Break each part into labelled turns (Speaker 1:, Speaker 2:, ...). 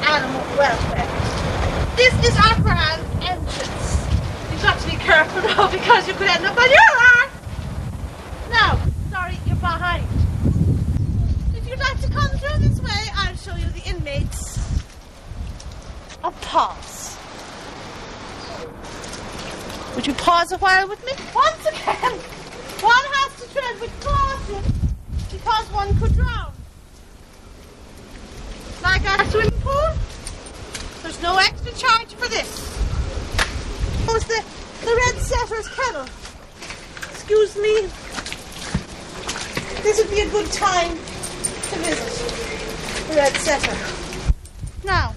Speaker 1: animal welfare. This is our grand entrance. You've got to be careful now because you could end up on your arm. Now, sorry, you're behind. If you'd like to come through this way, I'll show you the inmates of Paws. Would you pause a while with me? Once again, one has to tread with caution because one could drown. Like our swimming pool, there's no extra charge for this. Oh, it's the red setter's kennel. Excuse me. This would be a good time to visit the red setter. Now.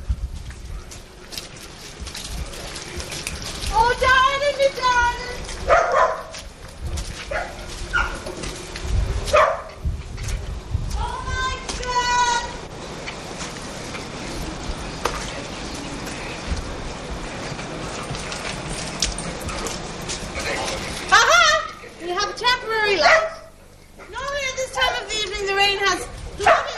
Speaker 1: Oh, darling, you darling. Oh, my God. Aha! You have a temporary light. Normally at this time of the evening, the rain has flooded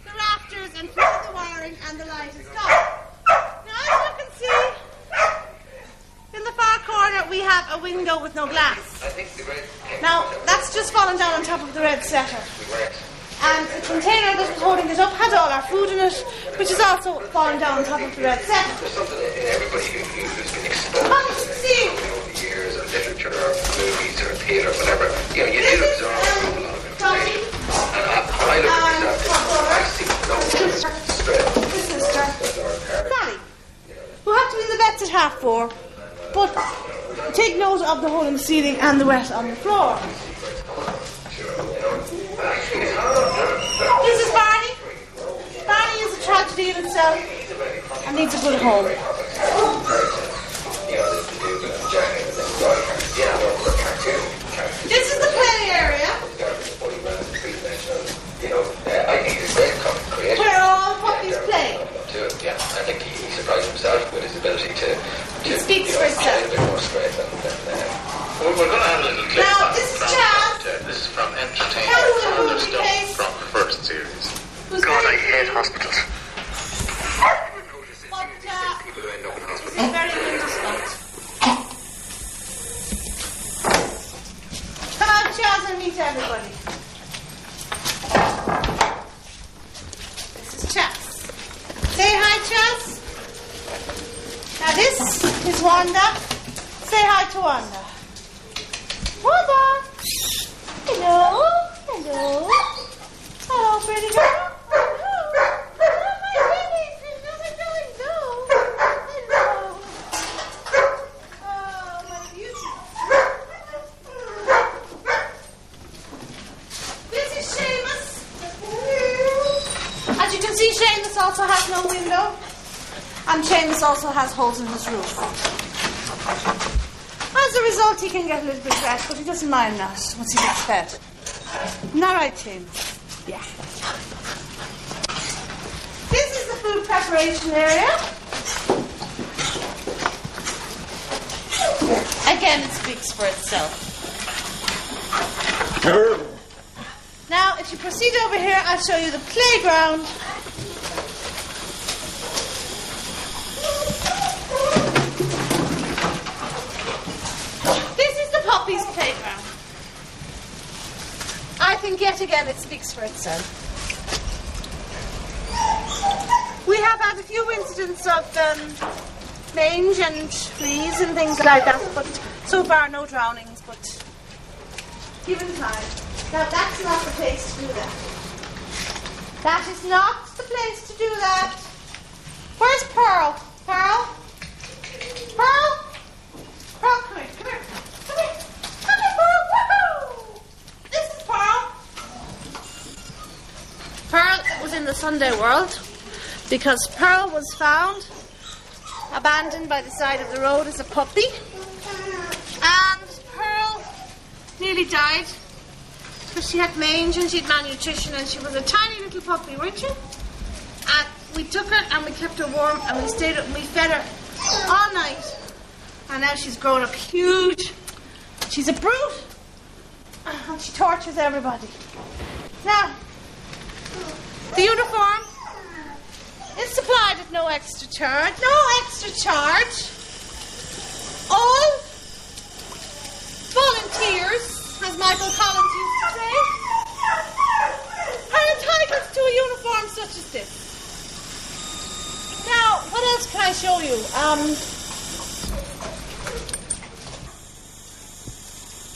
Speaker 1: the rafters and flooded the wiring, and the light is gone. Now, as you can see, in the far corner, we have a window with no glass. Now, that's just fallen down on top of the red setter. And the container that was holding it up had all our food in it, which is also fallen down on top of the red setter. Come to see.
Speaker 2: Years of literature or movies or theatre or whatever, you know, you do absorb a lot of information. And I look at myself, I see no spread.
Speaker 1: Sally, we'll have to be in the vets at 4:30. But take note of the hole in the ceiling and the wet on the floor. This is Barney. Barney is a tragedy in itself and needs a good home. This is the play area where all puppies play.
Speaker 2: Yeah, I think he surprised himself with his ability to
Speaker 1: it speaks for itself.
Speaker 2: A bit more straight than we're going to have a little clip.
Speaker 1: Now, this is Chaz.
Speaker 2: This is from Entertainment Stuff from the first series.
Speaker 3: God, I hate hospitals.
Speaker 1: But, this is very interesting. Come out, Chaz, and meet everybody. This is Chaz. Say hi, Chaz. Now this is Wanda. Say hi to Wanda. Wanda. Hello. Hello. Hello, pretty girl. Hello. Hello, my baby. Hello, hello, hello. Hello. Oh, my beauty. This is Seamus. As you can see, Seamus also has no window. And Seamus also has holes in his roof. As a result, he can get a little bit wet, but he doesn't mind that once he gets fed. Isn't that right, Seamus? Yeah. This is the food preparation area. Again, it speaks for itself. Now, if you proceed over here, I'll show you the playground. Puppy's playground. I think yet again it speaks for itself. We have had a few incidents of mange and fleas and things like that, but so far no drownings, but given time. Now that's not the place to do that. That is not the place to do that. Where's Pearl? Pearl? Pearl? Pearl, come here, come here. Come here. Come here, Pearl. Woo-hoo! This is Pearl. Pearl was in the Sunday world because Pearl was found abandoned by the side of the road as a puppy. And Pearl nearly died because she had mange and she had malnutrition and she was a tiny little puppy, weren't you? And we took her and we kept her warm and we stayed and we fed her all night. And now she's grown up huge. She's a brute. And she tortures everybody. Now, the uniform It's supplied at no extra charge. No extra charge. All volunteers, as Michael Collins used to say, are entitled to a uniform such as this. Now, what else can I show you?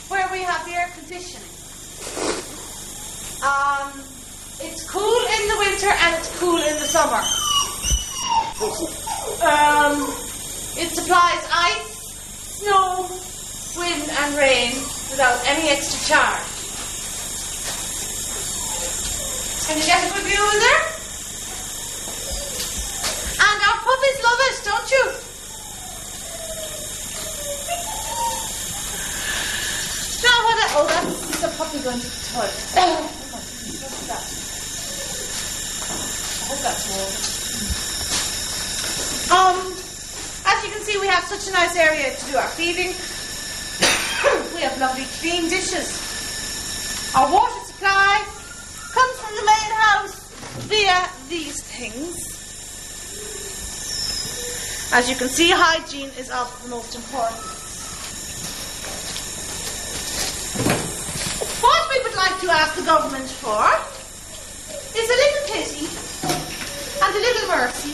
Speaker 1: Where we have the air conditioning. It's cool in the winter and it's cool in the summer. It supplies ice, snow, wind and rain without any extra charge. Can you get a good view in there? And our puppies love it, don't you? Now what? Oh, that's the puppy going to the toilet. Oh my goodness, what's that? I hope that's warm. As you can see, we have such a nice area to do our feeding. We have lovely clean dishes. Our water supply comes from the main house via these things. As you can see, hygiene is of the most importance. What we would like to ask the government for is a little pity and a little mercy,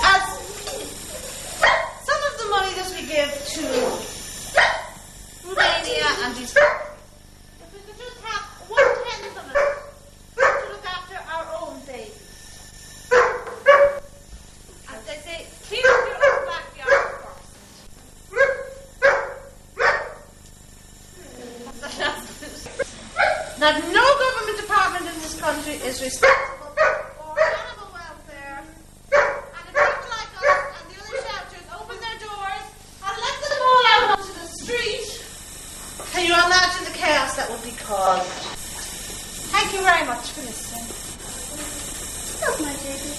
Speaker 1: as some of the money that we give to Romania and these people, if we could just have 1/10 of it to look after our own babies. As they say, clean up your own backyard first. That no government department in this country is responsible for animal welfare. And if people like us and the other shelters open their doors and let them all out onto the street, can you imagine the chaos that would be caused? Thank you very much for listening. Love my baby.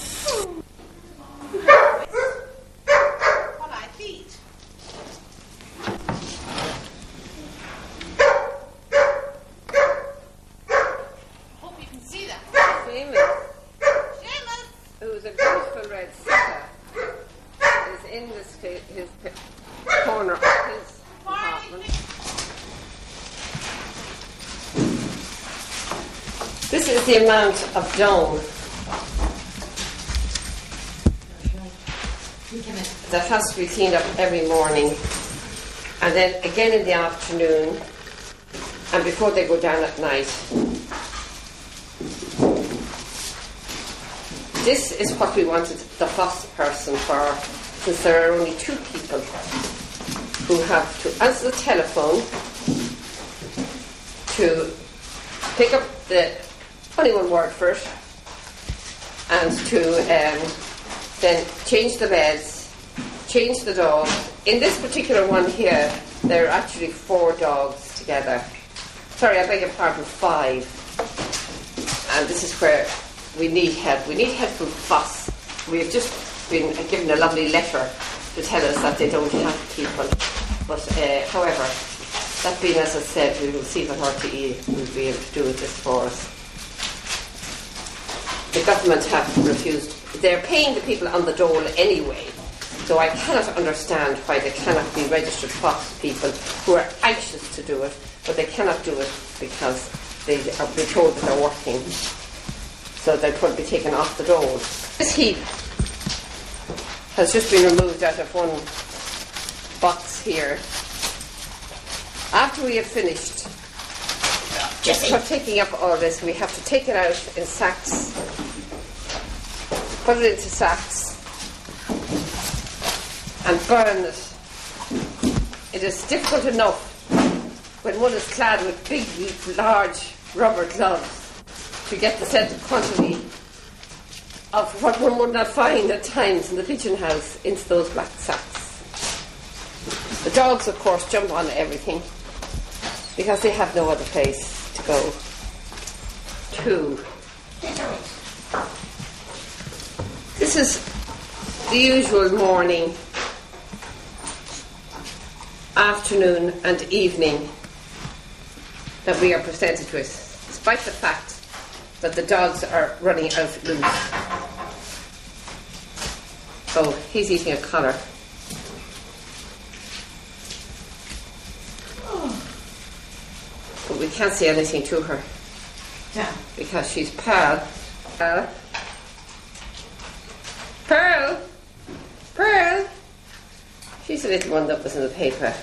Speaker 1: What I feed. Hope you can see that.
Speaker 4: Seamus,
Speaker 1: Seamus!
Speaker 4: who's a beautiful red setter, is in his corner of his apartment. This is the amount of dung that has to be cleaned up every morning, and then again in the afternoon, and before they go down at night. This is what we wanted the host person for, since there are only 2 people who have to answer the telephone, to pick up the only one word for it, and to then change the beds, change the dogs. In this particular one here, there are actually 4 dogs together. Sorry, I beg your pardon, 5. And this is where we need help. We need help from FOSS. We have just been given a lovely letter to tell us that they don't have people. But however, that being as I said, we will see what RTE will be able to do with this for us. The government have refused. They're paying the people on the dole anyway. So I cannot understand why they cannot be registered FOSS people who are anxious to do it, but they cannot do it because they are being told that they're working. So they'll probably be taken off the dole. This heap has just been removed out of one box here. After we have finished taking up all this, we have to take it out in sacks, put it into sacks, and burn it. It is difficult enough when one is clad with big, large rubber gloves to get the set quantity of what one would not find at times in the pigeon house into those black sacks. The dogs, of course, jump on everything because they have no other place to go to. This is the usual morning, afternoon and evening that we are presented with, despite the fact that the dogs are running out loose. Oh, he's eating a collar. But we can't say anything to her.
Speaker 1: Yeah.
Speaker 4: Because she's Pearl. Pearl! Pearl! She's the little one that was in the paper.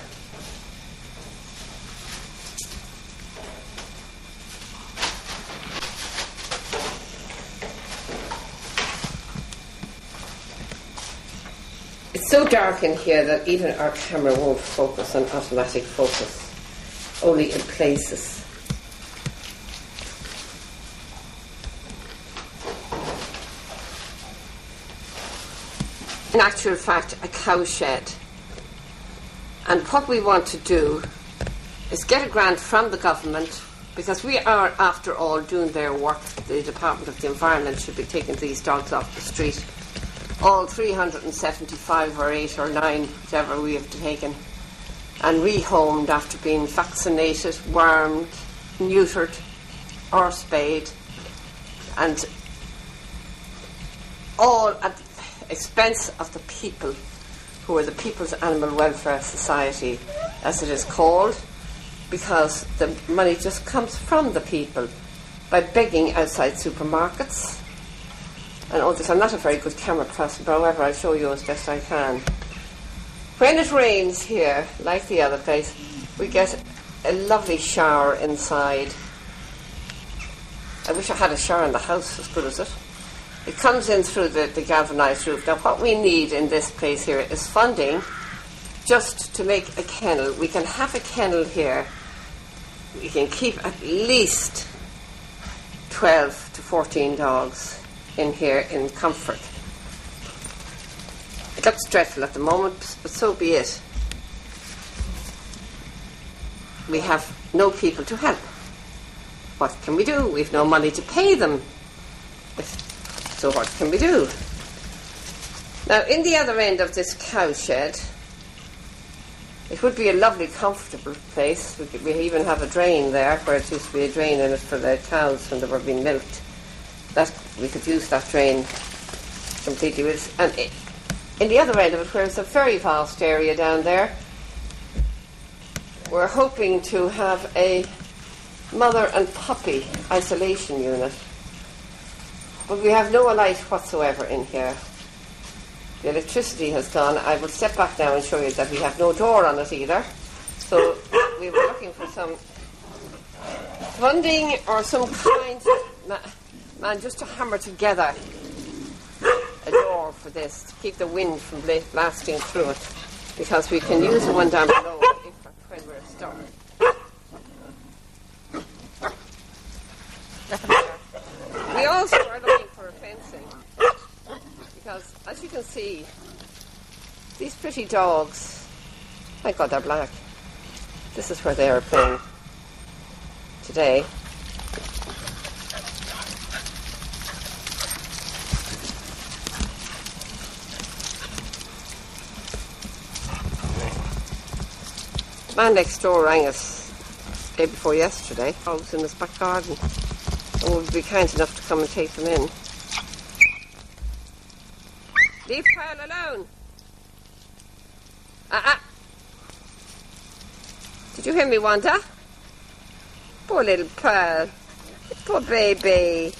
Speaker 4: It's so dark in here that even our camera won't focus on automatic focus, only in places. In actual fact, a cow shed. And what we want to do is get a grant from the government, because we are, after all, doing their work. The Department of the Environment should be taking these dogs off the street. All 375 or 8 or 9, whichever we have taken, and rehomed after being vaccinated, wormed, neutered or spayed, and all at the expense of the people, who are the People's Animal Welfare Society, as it is called, because the money just comes from the people by begging outside supermarkets. And I'm not a very good camera person, but however I'll show you as best I can. When it rains here, like the other place, we get a lovely shower inside. I wish I had a shower in the house as good as it. It comes in through the galvanised roof. Now what we need in this place here is funding just to make a kennel. We can have a kennel here. We can keep at least 12 to 14 dogs in here in comfort. It looks dreadful at the moment, but so be it. We have no people to help. What can we do? We've no money to pay them. So what can we do? Now, in the other end of this cow shed, it would be a lovely, comfortable place. We even have a drain there, where it used to be a drain in it for the cows when they were being milked. That we could use that drain completely with. And in the other end of it, where it's a very vast area down there, we're hoping to have a mother and puppy isolation unit. But we have no light whatsoever in here. The electricity has gone. I will step back now and show you that we have no door on it either. So we were looking for some funding or some kind man just to hammer together a door for this to keep the wind from blasting through it, because we can use the one down below when we're stuck. We also are looking for a fencing, because as you can see, these pretty dogs, my God, they're black. This is where they are playing today. The man next door rang us the day before yesterday. I was in his back garden and would be kind enough to come and take them in. Leave Pearl alone. Did you hear me, Wanda? Poor little Pearl. Poor baby.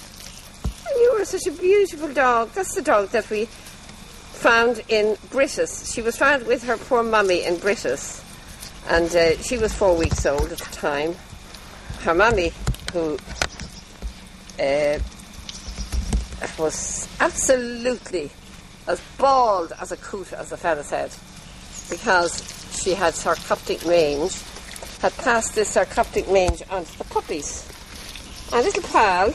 Speaker 4: And you were such a beautiful dog. That's the dog that we found in Britus. She was found with her poor mummy in Britus. And she was 4 weeks old at the time. Her mummy, who was absolutely as bald as a coot, as the fella said, because she had sarcoptic mange, had passed this sarcoptic mange onto the puppies. And little Pearl,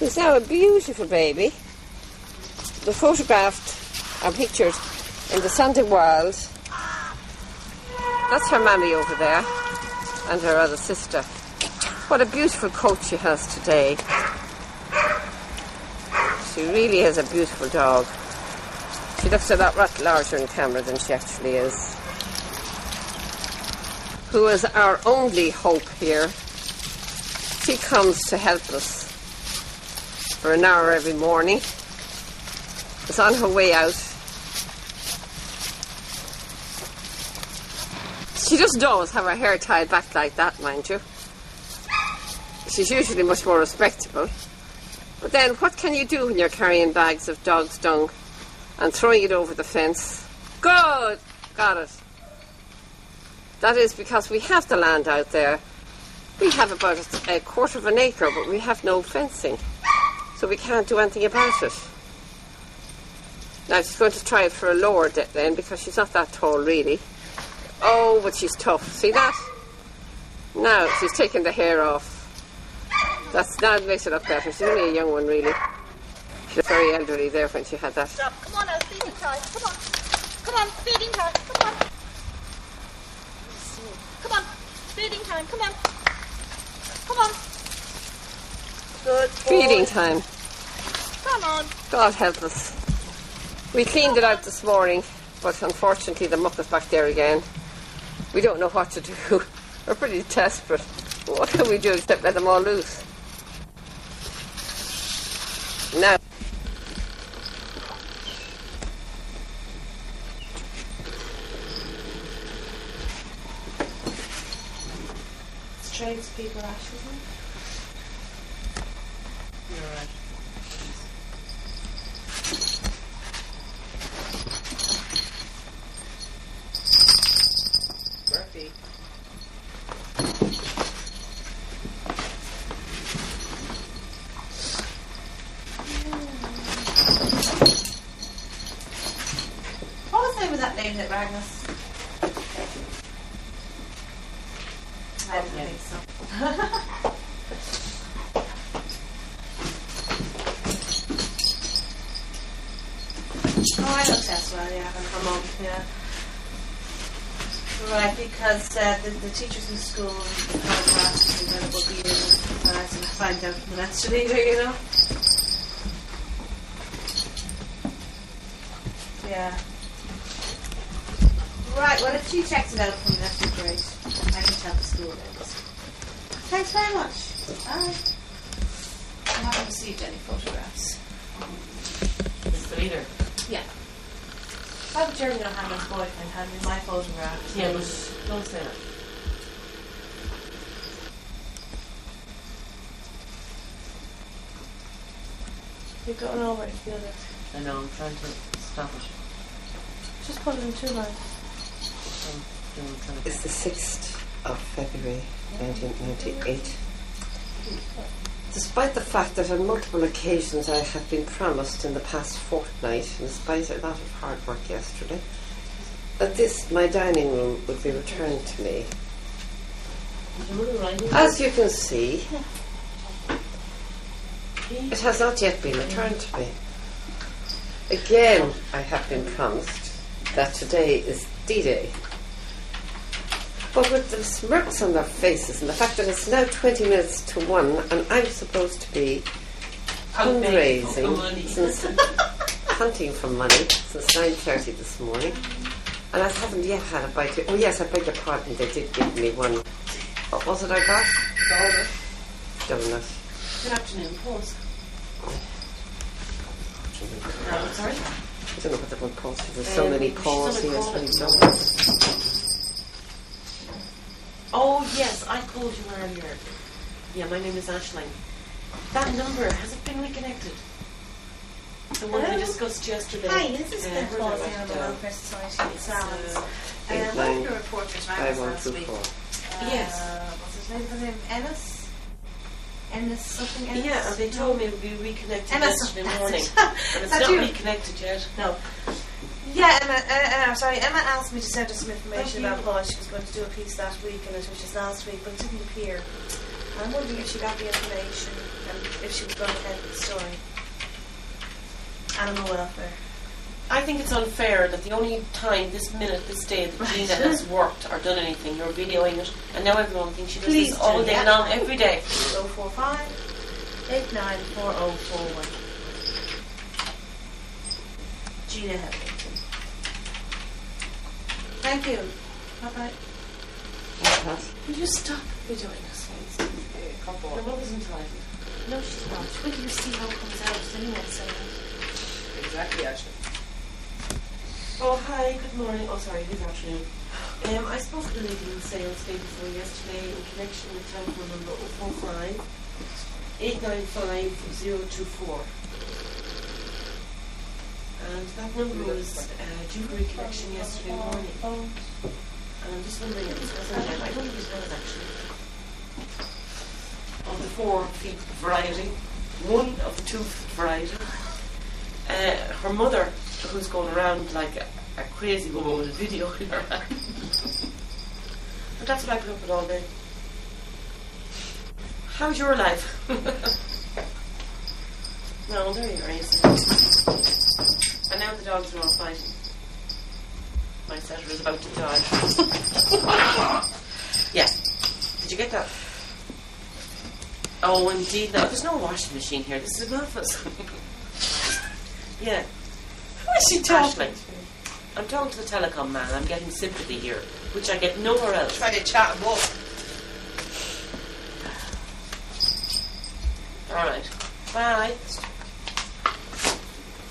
Speaker 4: who's now a beautiful baby, was photographed and pictured in the Sunday World. That's her mammy over there, and her other sister. What a beautiful coat she has today. She really is a beautiful dog. She looks a lot larger in camera than she actually is. Who is our only hope here. She comes to help us for an hour every morning. Is on her way out She just does have her hair tied back like that, mind you. She's usually much more respectable. But then what can you do when you're carrying bags of dog's dung and throwing it over the fence? Good! Got it. That is because we have the land out there. We have about a quarter of an acre, but we have no fencing. So we can't do anything about it. Now she's going to try it for a lower then, because she's not that tall really. Oh, but she's tough. See that? Now she's taking the hair off. Now it makes it look better. She's only a young one really. She was very elderly there when she had that.
Speaker 1: Stop. Come on now, feeding time. Come on. Come on, feeding time. Come on. Come on. Feeding time. Come on. Come on. Good boy.
Speaker 4: Feeding time.
Speaker 1: Come on.
Speaker 4: God help us. We cleaned it out this morning, but unfortunately the muck is back there again. We don't know what to do. We're pretty desperate. What can we do except let them all loose? Now.
Speaker 1: Tradespeople, Ash, isn't it?
Speaker 4: You're right. Murphy.
Speaker 1: What was the name of that name that rang us? I don't think so. Oh, I know Tesla, yeah, and her mum, yeah. Right, because the teachers in school kind of asked me when it would be in, and I said, find out from the next leader, you know? Yeah. Right, well, if she checks it out for me, that'd be great. I can tell the school then. Thanks very much. Alright. I haven't received any photographs.
Speaker 5: It's the leader.
Speaker 1: Yeah. How would Jeremy not have his boyfriend hand me my photograph?
Speaker 5: Yeah, but don't say that.
Speaker 1: You're going over to the other.
Speaker 5: I know, I'm trying to stop it.
Speaker 1: Just put it in 2 lines.
Speaker 4: It's the 6th of February 1998. Despite the fact that on multiple occasions I have been promised in the past fortnight, in spite of a lot of hard work yesterday, that this, my dining room, would be returned to me. As you can see, it has not yet been returned to me. Again, I have been promised that today is D-Day. But with the smirks on their faces and the fact that it's now 20 minutes to 1 and I'm supposed to be fundraising, hunting for money since 9:30 this morning, and I haven't yet had a bite of, oh yes, I beg your pardon, they did give me one. What was it I got? Donut.
Speaker 5: Good afternoon, Paws. Sorry?
Speaker 4: I don't know what the one Paws is. There's so many Paws here, so many donuts.
Speaker 5: Oh, yes, I called you earlier. Yeah, my name is Aisling. That number, has it been reconnected? The one we discussed yesterday.
Speaker 1: Hi, this is the Paws Animal Welfare Society at Sallins. One of the reporters rang us last week.
Speaker 5: Yes.
Speaker 1: What's his name for him? Ennis? Ennis something? Ennis?
Speaker 5: Yeah, and they told me it would be reconnected
Speaker 1: Ennis,
Speaker 5: yesterday
Speaker 1: that's
Speaker 5: morning.
Speaker 1: it.
Speaker 5: And it's
Speaker 1: That's
Speaker 5: not
Speaker 1: you.
Speaker 5: reconnected yet.
Speaker 1: No. Yeah, Emma asked me to send her some information about Paws. She was going to do a piece that week in it, which is last week, but it didn't appear. I'm wondering if she got the information and if she was going ahead with the story. Animal welfare.
Speaker 5: I think it's unfair that the only time, this minute, this day, that Gina has worked or done anything, you're videoing it, and now everyone thinks she does
Speaker 1: Please
Speaker 5: this all
Speaker 1: do,
Speaker 5: day
Speaker 1: yeah.
Speaker 5: long, every day.
Speaker 1: 045 894041. Gina Hetherington. Thank you. Bye-bye.
Speaker 5: Will you stop videoing us, please? Your mother's entitled.
Speaker 1: No, she's not. Wait till you see how it comes out. Then you won't say it.
Speaker 5: Exactly, actually. Oh, hi, good morning. Oh, sorry, good afternoon. I spoke to the lady in sales day before yesterday in connection with telephone number 045 895 024. And that number was due for reconnection yesterday morning. And I'm just wondering if it has again. I don't think it has actually. Of the 4 feet variety, one of the 2 variety. Her mother, who's going around like a crazy woman with a video in her hand. And that's what I put up with all day. How's your life? No, there you are, you see. And now the dogs are all fighting. My setter is about to die. Yeah. Did you get that? Oh, indeed. No, there's no washing machine here. This is an office. Yeah.
Speaker 1: Who is she talking
Speaker 5: Ashley. I'm talking to the telecom man. I'm getting sympathy here, which I get nowhere else.
Speaker 1: Trying to chat and walk.
Speaker 5: All right. Bye.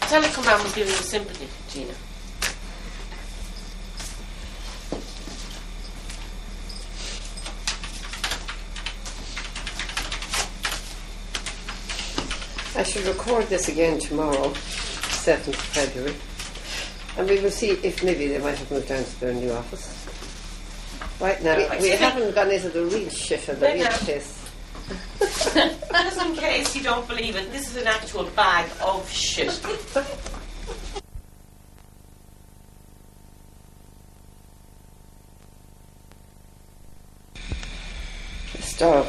Speaker 5: Telecom man was giving you sympathy, Gina.
Speaker 4: I should record this again tomorrow, 7th of February, and we will see if maybe they might have moved down to their new office. Right now, we haven't gone into the real shit of the real piss.
Speaker 5: Just in case you don't believe it, this is an actual bag of shit.
Speaker 4: This dog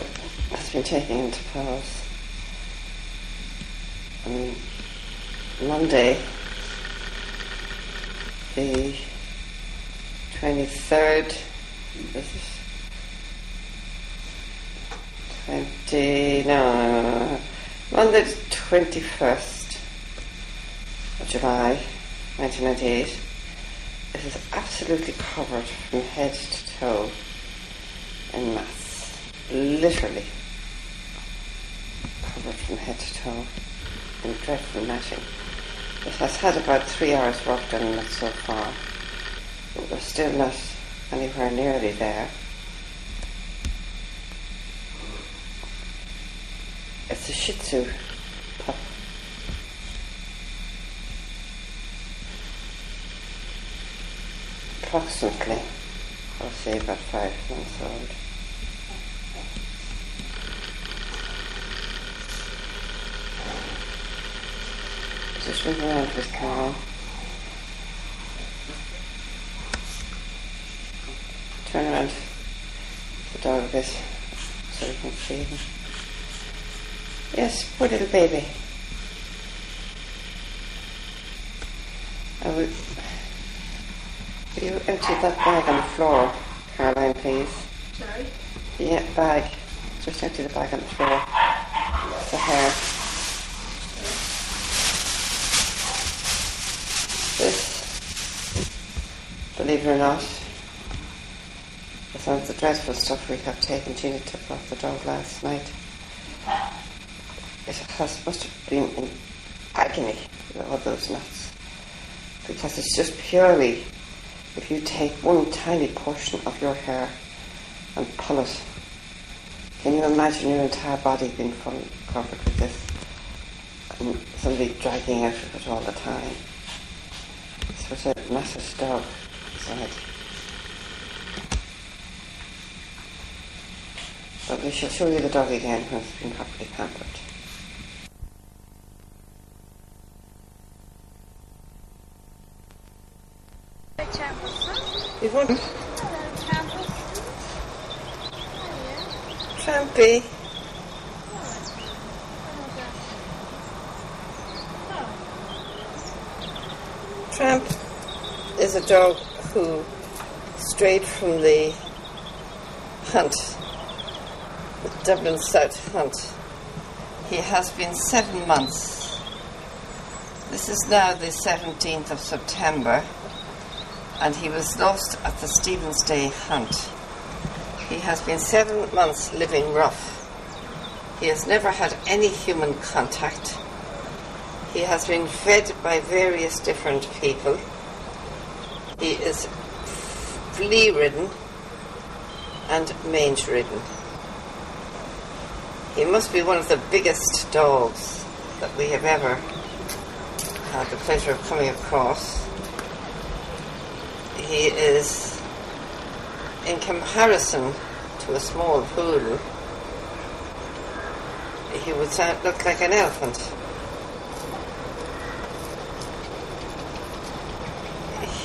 Speaker 4: has been taken into Paws. On Monday, the 23rd, is it? Monday the 21st of July, 1998. It is absolutely covered from head to toe in mats. Literally covered from head to toe in dreadful matting. It has had about 3 hours work done on it so far, but we're still not anywhere nearly there. It's a Shih Tzu pup. Approximately, I'll say about 5 months old. Just move around with Carol. Turn around the dog a bit so you can see him. Yes, poor little baby. Will you empty that bag on the floor, Caroline, please?
Speaker 1: Sorry?
Speaker 4: Yeah, bag. Just empty the bag on the floor. The hair. This, believe it or not, some of the dreadful stuff we have taken. Gina took off the dog last night. It must have been in agony with all those nuts, because it's just purely, if you take one tiny portion of your hair and pull it, can you imagine your entire body being fully covered with this and somebody dragging out of it all the time? So it's a massive dog inside. But we shall show you the dog again when it's been properly pampered. You want Trampy? Tramp is a dog who strayed from the hunt, the Dublin South hunt. He has been 7 months. This is now the 17th of September, and he was lost at the Stephen's Day hunt. He has been 7 months living rough. He has never had any human contact. He has been fed by various different people. He is flea-ridden and mange-ridden. He must be one of the biggest dogs that we have ever had the pleasure of coming across. He is, in comparison to a small poodle, he would look like an elephant.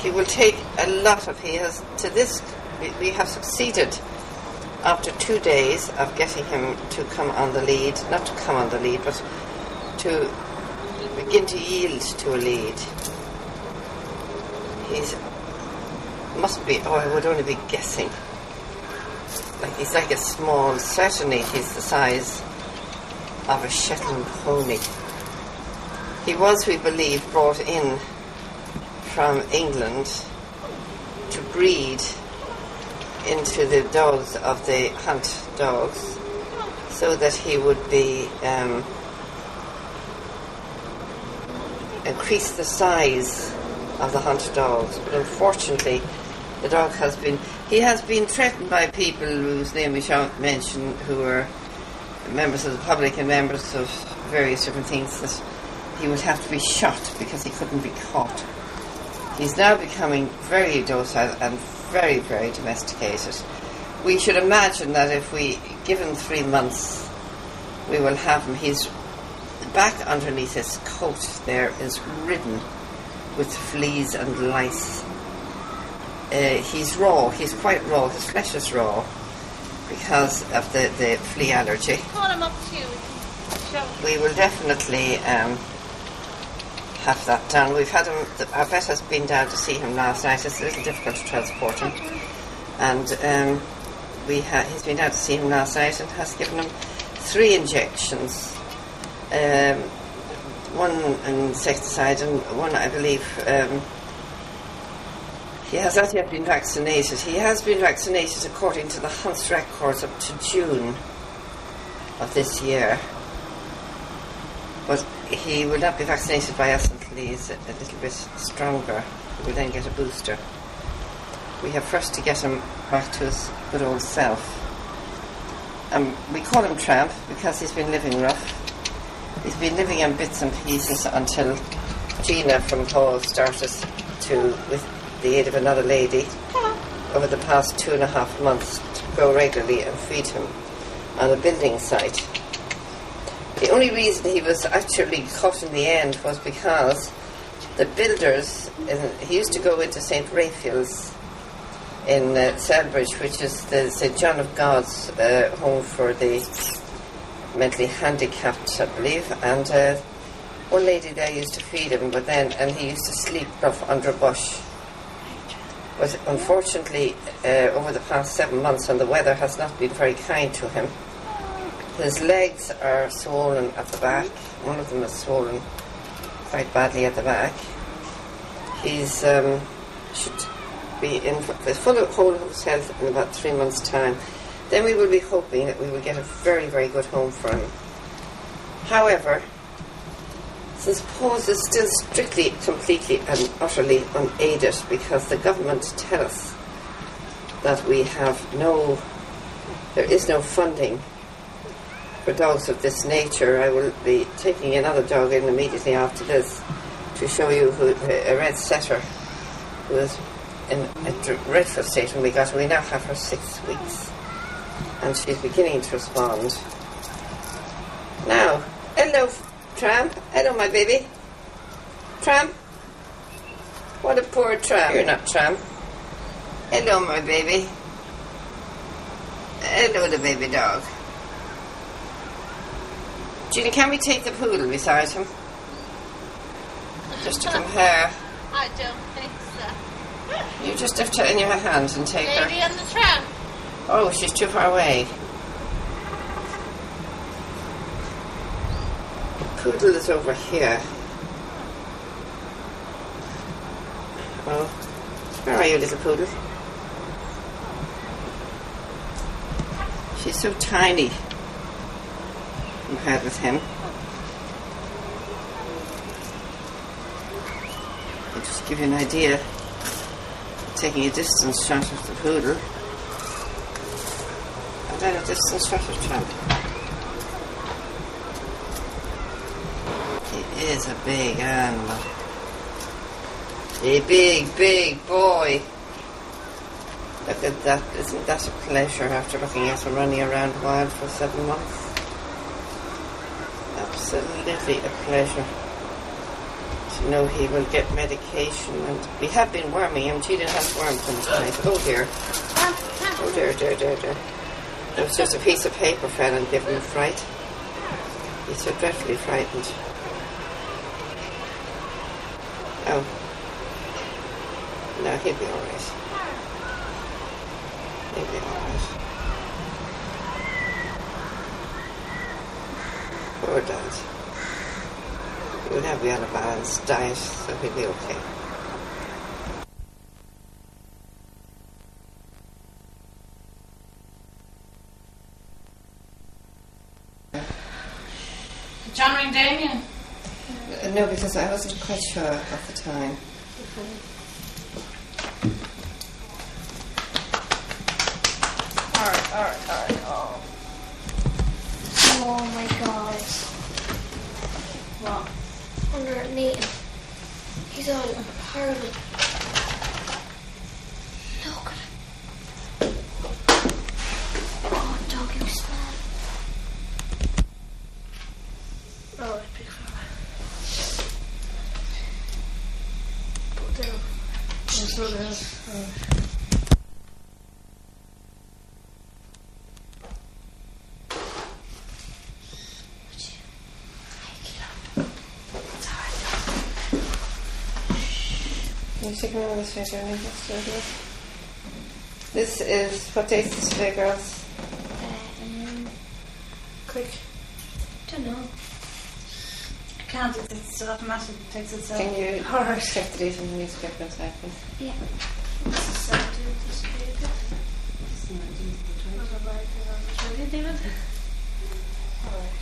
Speaker 4: He will take a lot of, we have succeeded after 2 days of getting him to come on the lead, not to come on the lead, but to begin to yield to a lead. Must be, I would only be guessing. He's like a small, certainly he's the size of a Shetland pony. He was, we believe, brought in from England to breed into the dogs of the hunt dogs, so that he would be increase the size of the hunt dogs. But unfortunately, the dog has been threatened by people whose name we shan't mention, who are members of the public and members of various different things, that he would have to be shot because he couldn't be caught. He's now becoming very docile and very, very domesticated. We should imagine that if we give him 3 months, we will have him. His back underneath his coat there is ridden with fleas and lice. He's raw, he's quite raw, his flesh is raw because of the flea allergy.
Speaker 1: Call him up to you.
Speaker 4: We will definitely have that done. We've had him, our vet has been down to see him last night. It's a little difficult to transport him, and he's been down to see him last night and has given him 3 injections, one insecticide and one, I believe, he has not yet been vaccinated. He has been vaccinated according to the Hunt's records up to June of this year, but he will not be vaccinated by us until he's a little bit stronger. He will then get a booster. We have first to get him back to his good old self. We call him Tramp because he's been living rough. He's been living in bits and pieces until Gina from Paws started to, with the aid of another lady, over the past 2.5 months, to go regularly and feed him on a building site. The only reason he was actually caught in the end was because the builders, he used to go into St. Raphael's in Selbridge, which is the St. John of God's home for the mentally handicapped, I believe, and one lady there used to feed him, and he used to sleep rough under a bush. But unfortunately, over the past 7 months, and the weather has not been very kind to him, his legs are swollen at the back. One of them is swollen quite badly at the back. He's should be in full whole of his health in about 3 months' time. Then we will be hoping that we will get a very, very good home for him. However, since Paws is still strictly, completely and utterly unaided, because the government tell us that there is no funding for dogs of this nature. I will be taking another dog in immediately after this to show you a red setter who is in a dreadful state when we got her. We now have her 6 weeks and she's beginning to respond. Now, hello Tramp, hello my baby. Tramp, what a poor Tramp. You're not Tramp. Hello my baby. Hello the baby dog. Gina, can we take the poodle beside him? Just to compare.
Speaker 1: I don't think so.
Speaker 4: You just lift her in your hand and take her.
Speaker 1: Lady on the tram.
Speaker 4: Oh, she's too far away. The poodle is over here. Oh, where are you, little poodle? She's so tiny compared with him. I'll just give you an idea. taking a distance shot of the poodle. And then a distance shot of Trump. He is a big animal. A big, big boy. Look at that. Isn't that a pleasure after looking at him running around wild for 7 months? Absolutely a pleasure to know he will get medication. And we have been worming him. Gina has wormed him tonight. Oh dear. Oh dear, dear, dear, dear. It was just a piece of paper fell and gave him a fright. He's so dreadfully frightened. Oh. No, he'll be alright. He'll be alright. Poor Dad. He will have to be on a balanced diet, so he'll be okay.
Speaker 1: John ring Damien?
Speaker 4: No, because I wasn't quite sure at the time.
Speaker 1: Alright.
Speaker 6: Oh my god.
Speaker 1: What?
Speaker 6: Underneath him. He's all hurling. Look at him. Oh, doggy smell.
Speaker 1: Oh, it's big fella. Put down. It's so good.
Speaker 4: Can you stick around this way, Johnny? This is, what date is this today, girls?
Speaker 1: Quick.
Speaker 6: Don't know.
Speaker 1: I can't, it's automatic, it takes itself.
Speaker 4: Can you
Speaker 1: Alright.
Speaker 4: check the date on the newspaper inside, please?
Speaker 6: Yeah.
Speaker 1: This is 17th, this date. What about it on the 20th even? Alright.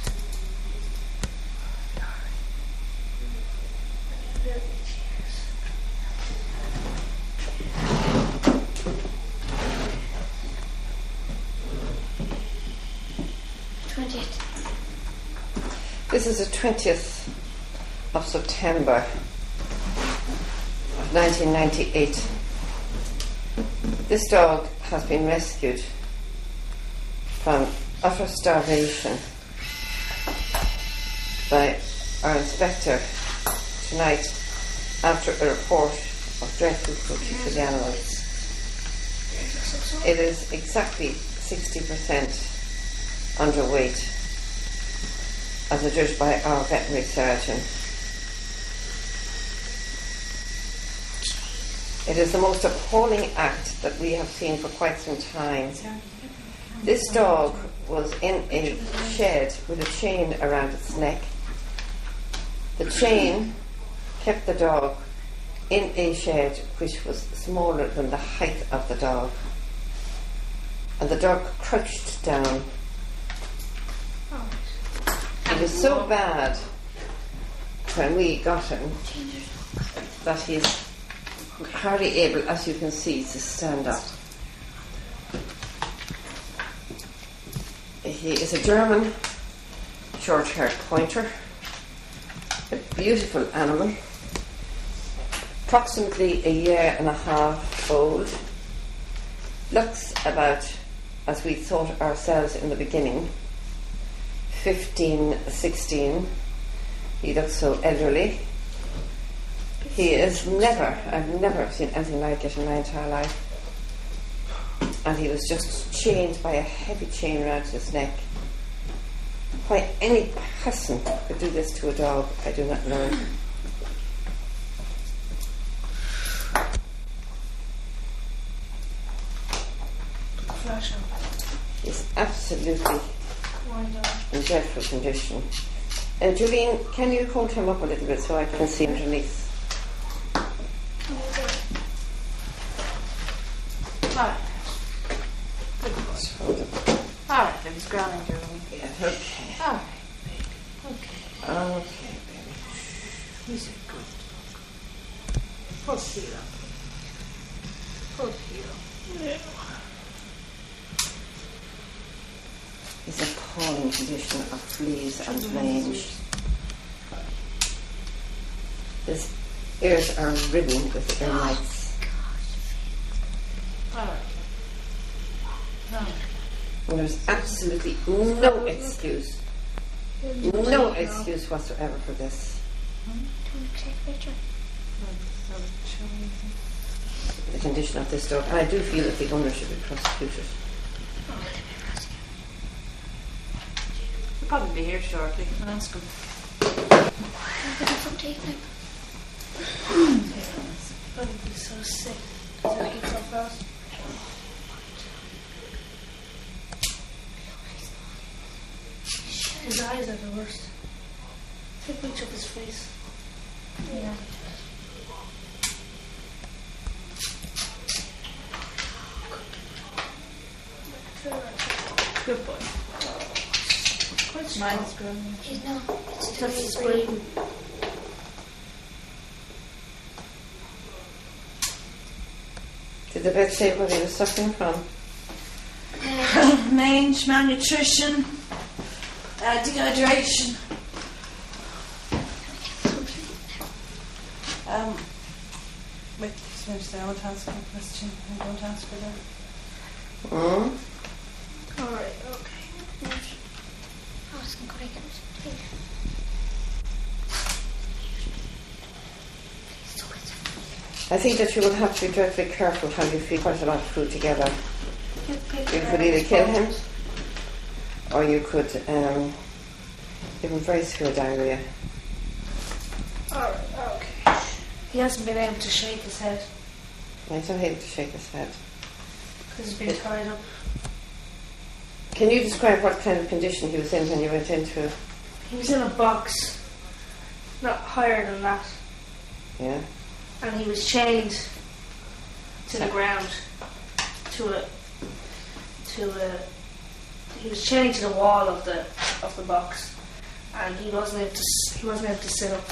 Speaker 4: This is the 20th of September of 1998. This dog has been rescued from utter starvation by our inspector tonight after a report of dreadful cruelty to the animals. It is exactly 60% underweight, as judged by our veterinary surgeon. It is the most appalling act that we have seen for quite some time. This dog was in a shed with a chain around its neck. The chain kept the dog in a shed which was smaller than the height of the dog. And the dog crouched down. It was so bad when we got him that he's hardly able, as you can see, to stand up. He is a German short-haired pointer, a beautiful animal, approximately 1.5 years old, looks about as we thought ourselves in the beginning, 15, 16. He looks so elderly. He is I've never seen anything like it in my entire life. And he was just chained by a heavy chain around his neck. Why any person could do this to a dog, I do not know. He's absolutely in dreadful condition. Jolene, can you hold him up a little bit so I can see underneath?
Speaker 1: Alright.
Speaker 4: Hold him.
Speaker 1: Alright, then he's growling, Jolene.
Speaker 4: Yeah, okay.
Speaker 1: Alright, baby. Okay.
Speaker 4: Okay, baby.
Speaker 1: He's a good dog. Pussy up.
Speaker 4: is appalling condition of fleas and mange. His ears are ridden with ear mites. And there's absolutely no excuse whatsoever for this. The condition of this dog, and I do feel that the owner should be prosecuted.
Speaker 5: He'll probably be here shortly. I'll ask him.
Speaker 1: Probably be so sick. Does it eat so fast? His eyes are the worst. Take a picture of his face. Yeah.
Speaker 5: Good boy. Mine's good.
Speaker 6: He's no. It's
Speaker 1: That's his brain.
Speaker 4: Did the vet say what he was suffering from?
Speaker 7: Mange, malnutrition, dehydration. Wait, just finish there. I want to answer a question. I don't answer that.
Speaker 1: Alright, okay.
Speaker 6: Ask him, could I get him some tea?
Speaker 4: I think that you will have to be dreadfully careful how you feed quite a lot of food together. You could either kill him, or you could give him very severe diarrhea.
Speaker 1: Alright, okay. He hasn't been able to shake his head
Speaker 4: He's not able to shake his head.
Speaker 1: because he's been tied up.
Speaker 4: Can you describe what kind of condition he was in when you went into?
Speaker 1: He was in a box, not higher than that,
Speaker 4: Yeah.
Speaker 1: and he was chained to the ground he was chained to the wall of the box, and he wasn't able to sit up.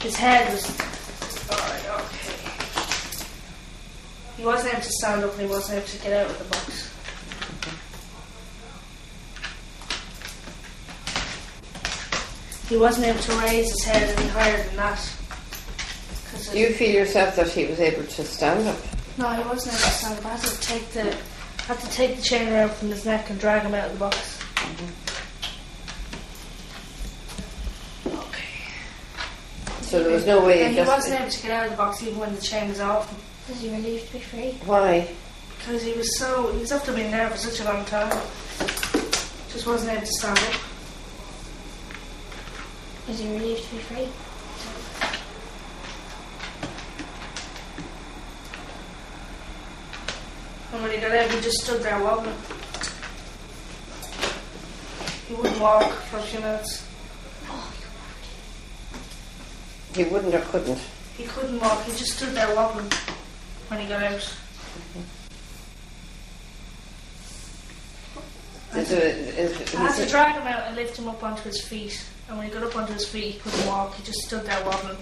Speaker 1: His head was alright, okay. He wasn't able to stand up and he wasn't able to get out of the box. He wasn't able to raise his head any higher than that.
Speaker 4: Do you feel yourself that he was able to stand up?
Speaker 1: No, he wasn't able to stand up. I had to take the chain around from his neck and drag him out of the box. Okay.
Speaker 4: So there was no way
Speaker 1: And he wasn't able to get out of the box even when the chain was off him.
Speaker 6: Was he relieved to be free?
Speaker 4: Why?
Speaker 1: Because he was after being there for such a long time. Just wasn't able to stand up.
Speaker 6: Was he relieved to be free?
Speaker 1: And when he got out, he just stood there wobbling. He wouldn't walk for a few minutes.
Speaker 4: He wouldn't or couldn't?
Speaker 1: He couldn't walk, he just stood there wobbling when he got out. I had to drag him out and lift him up onto his feet. And when he got up onto his feet, he couldn't walk, he just stood there wobbling.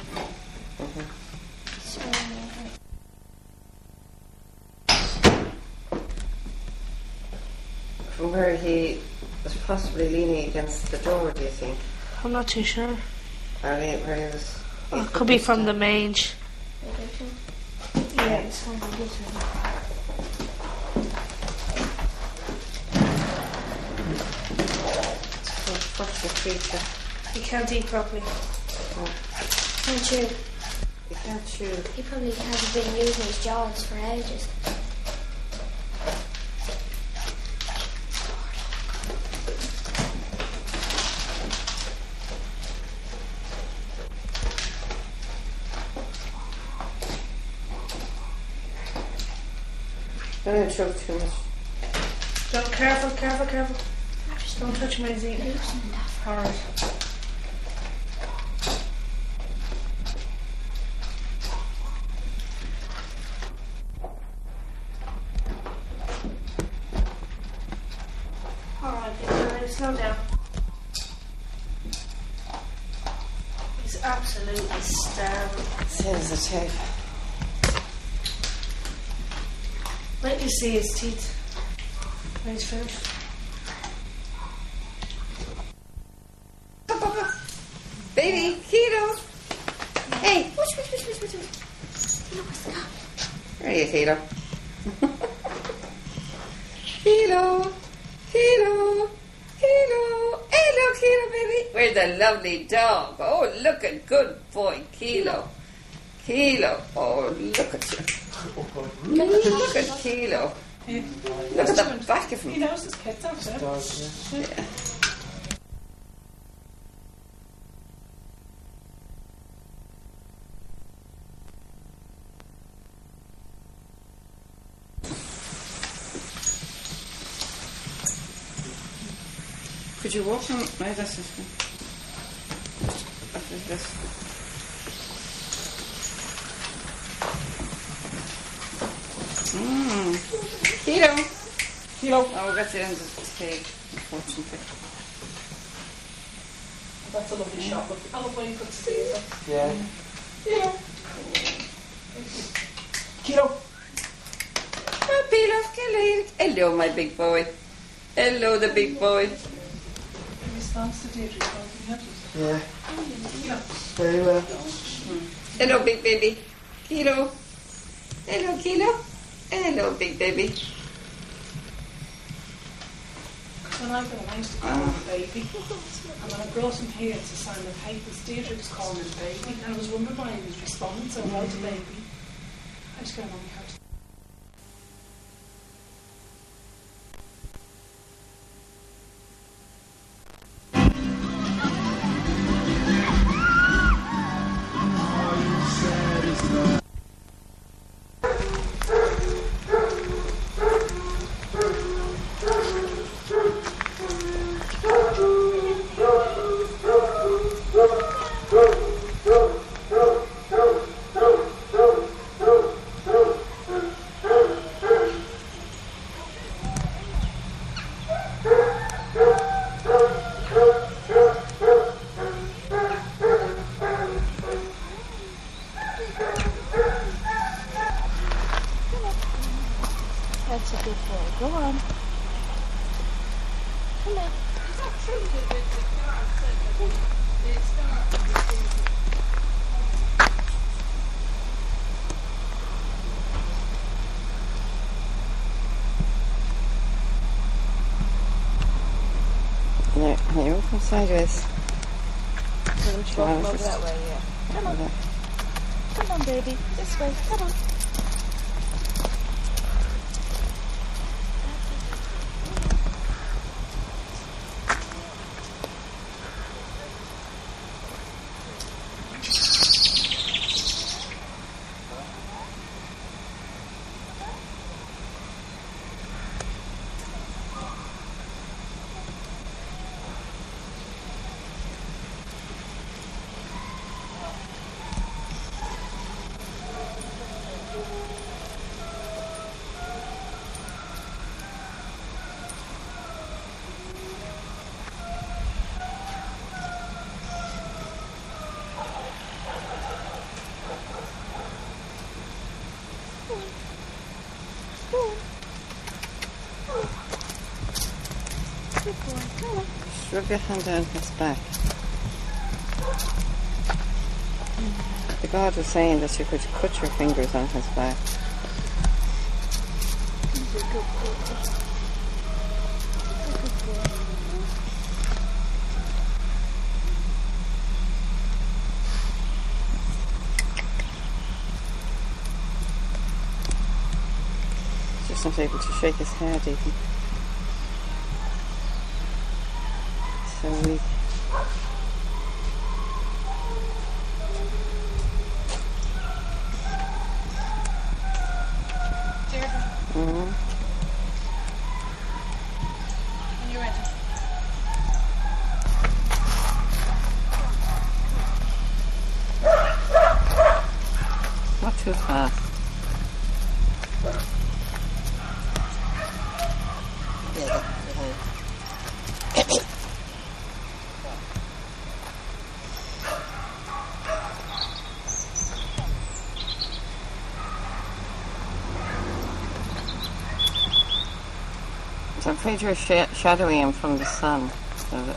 Speaker 4: From where he was possibly leaning against the door, do you think?
Speaker 1: I'm not too sure.
Speaker 4: Where he was...
Speaker 1: It could be from the mange. Yeah, it's from the
Speaker 4: Unfortunate creature.
Speaker 1: He can't eat properly.
Speaker 6: Can't chew.
Speaker 4: He can't chew.
Speaker 6: He probably hasn't been using his jaws for ages.
Speaker 4: Don't choke too much.
Speaker 1: Careful. Don't touch my eating. Alright. Alright, slow down. He's absolutely starving.
Speaker 4: Same as the tape.
Speaker 7: Let you see his teeth. When he's finished.
Speaker 4: Baby, Kilo. Hey, whoosh. Where are you, Kilo? Kilo. Hello, Kilo, baby. Where's the lovely dog? Oh, look at good boy, Kilo. Oh, look at you. Look at Kilo.
Speaker 7: Yeah.
Speaker 4: Look at the back of
Speaker 7: He
Speaker 4: him.
Speaker 7: knows his kids, actually.
Speaker 4: Yeah. Could you walk on? No, that's just this. Kilo. Oh, that's the end of the cake, unfortunately.
Speaker 7: That's a lovely shot. I love when he puts his ears up.
Speaker 8: Yeah.
Speaker 4: Kilo. Oh, Kilo. Hello, my big boy. Hello, the big boy.
Speaker 7: In response to Deirdre,
Speaker 8: Yeah. Very well.
Speaker 4: Hello, big baby. Kilo. Hello, Kilo. Hello, big baby.
Speaker 7: when I've been away to call him baby, and when I brought him here to sign the papers, Deirdre was calling him baby, and I was wondering why he was responding so well to baby. I just got on my heart.
Speaker 6: That's a good boy. Go on. Come on.
Speaker 4: Here, open sideways.
Speaker 6: Walk over that way, yeah. Come on. Come on, baby. This way. Come on.
Speaker 4: Rub your hand down his back. The God was saying that you could cut your fingers on his back. Just not able to shake his head even. So weak.
Speaker 6: When you're ready.
Speaker 4: Not too fast. I'm afraid you're shadowing him from the sun. So that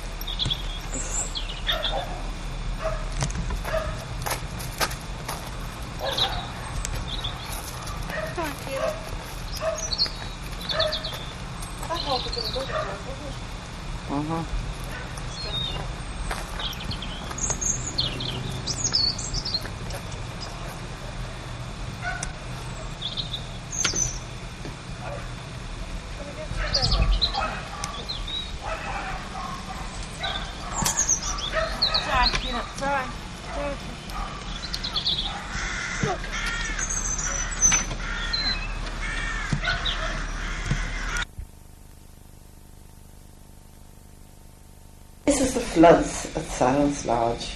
Speaker 4: This is the floods at Sallins Lodge.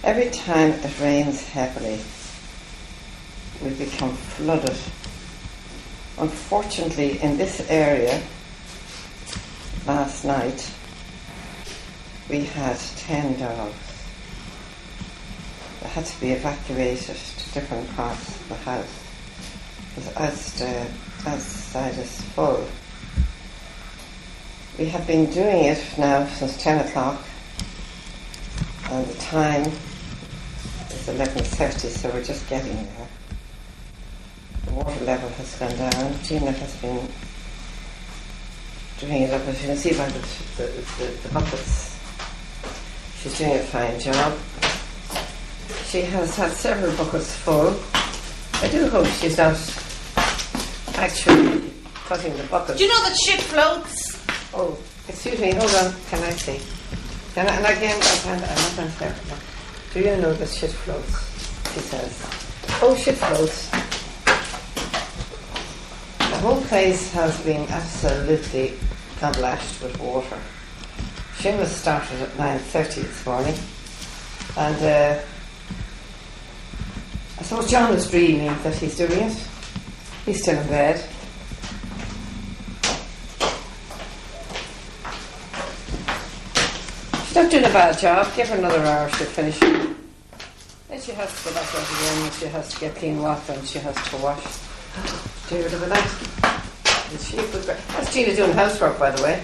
Speaker 4: Every time it rains heavily, we become flooded. Unfortunately, in this area, last night, we had 10 dogs that had to be evacuated to different parts of the house. Because outside is full. We have been doing it now since 10 o'clock, and the time is 11:30, so we're just getting there. The water level has gone down. Gina has been doing it up, as you can see by the buckets. She's doing a fine job. She has had several buckets full. I do hope she's not actually cutting the buckets.
Speaker 1: Do you know that shit floats?
Speaker 4: Oh, excuse me, hold on, can I see? And again, I'm not going to say. Do you know that shit floats? She says. Oh, shit floats. The whole place has been absolutely goblashed with water. Seamus started at 9:30 this morning, and I suppose John was dreaming that he's doing it. He's still in bed. She's not doing a bad job. Give her another hour, she'll finish it. Then she has to go back out again, and she has to get clean water, and she has to wash. Deirdre, with that. That's Gina doing housework, by the way.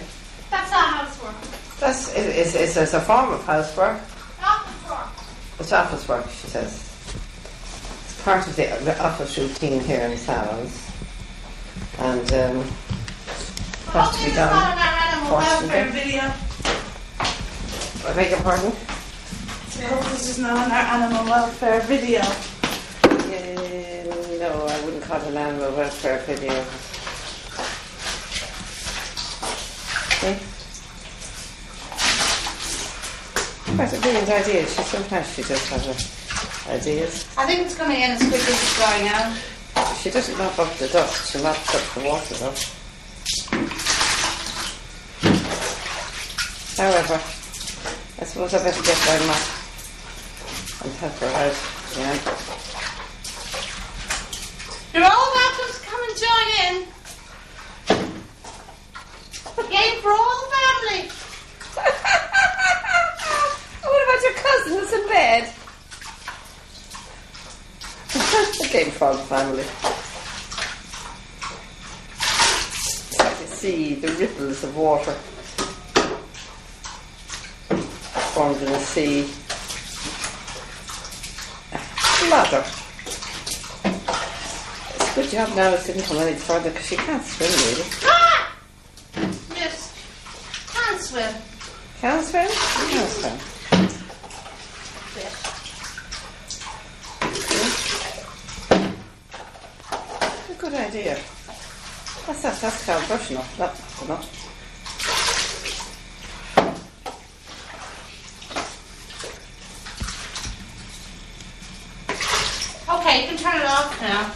Speaker 1: That's not housework.
Speaker 4: It's a form of housework.
Speaker 1: Office work.
Speaker 4: It's office work, she says. It's part of the office routine here in Sallins. And has to be done.
Speaker 1: Not an animal welfare video.
Speaker 4: I beg your pardon?
Speaker 7: So I hope this is not an animal welfare video.
Speaker 4: No, I wouldn't call it an animal welfare video. Okay. Quite a brilliant idea. Sometimes she does have ideas.
Speaker 1: I think it's coming in as quick as it's going out.
Speaker 4: She doesn't mop up the dust, she mops up the water though. However, I suppose I better get my mop and help her out, yeah.
Speaker 1: You're all welcome to come and join in. Game for all the family.
Speaker 4: What about your cousin that's in bed? The game for all the family. So I can see the ripples of water formed in the sea. Ladder. It's a good job now it didn't come any further because she can't swim really.
Speaker 1: Ah! Miss. Can't swim.
Speaker 4: Can't swim? Can't swim. A good idea. What's that? That's called brushing up. That's enough.
Speaker 1: Okay, you can turn it off now.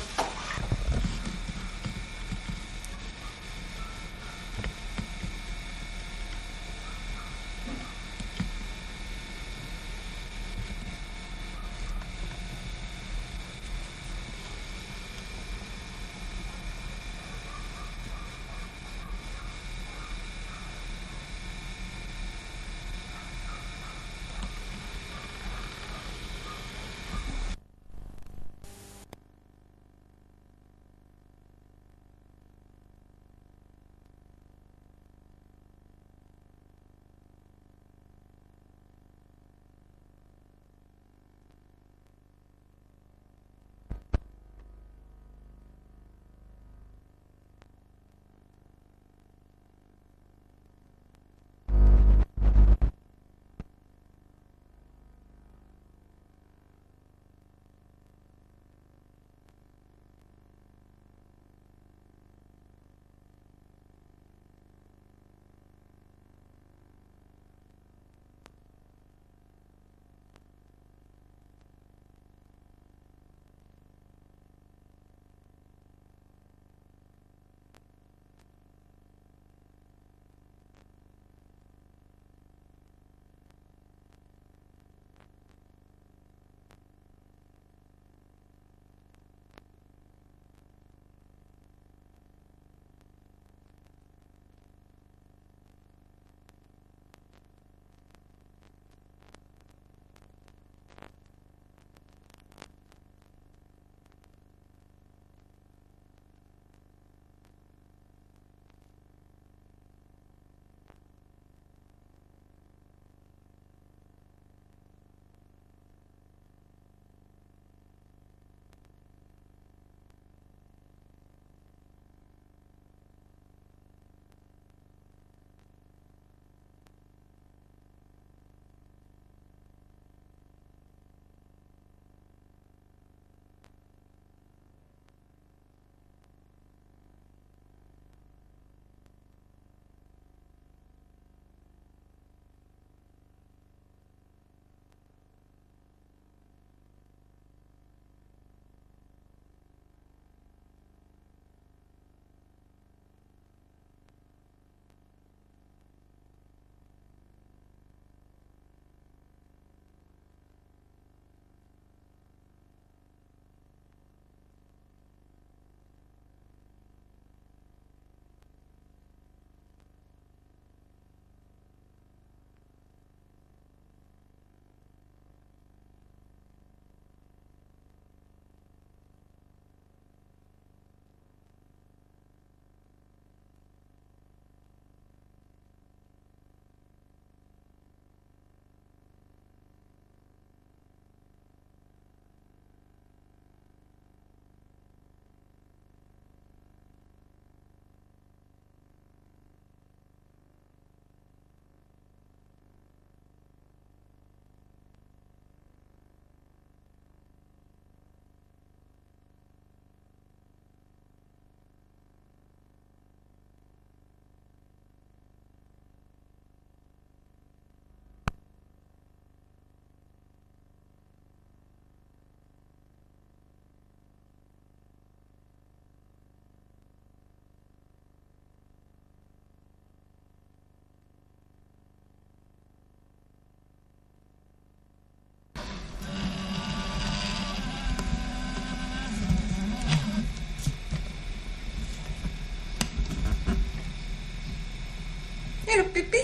Speaker 4: Hello, Pippi.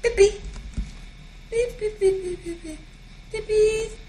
Speaker 4: Pippi. Pippi. Pippi. Pippi.